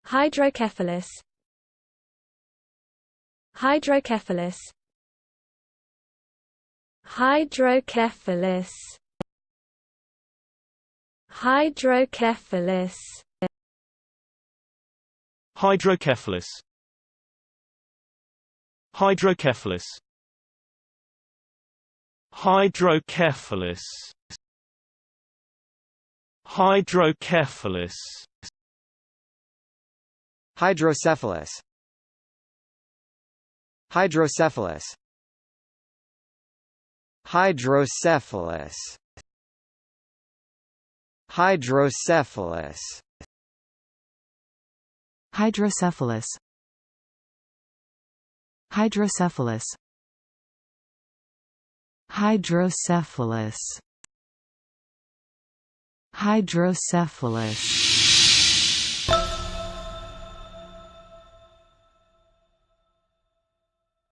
Hydrocephalus. Hydrocephalus. Hydrocephalus. Hydrocephalus. Hydrocephalus. Hydrocephalus. Hydrocephalus. Hydrocephalus. Hydrocephalus. Hydrocephalus. Hydrocephalus. Hydrocephalus. Hydrocephalus. Hydrocephalus. Hydrocephalus. Hydrocephalus.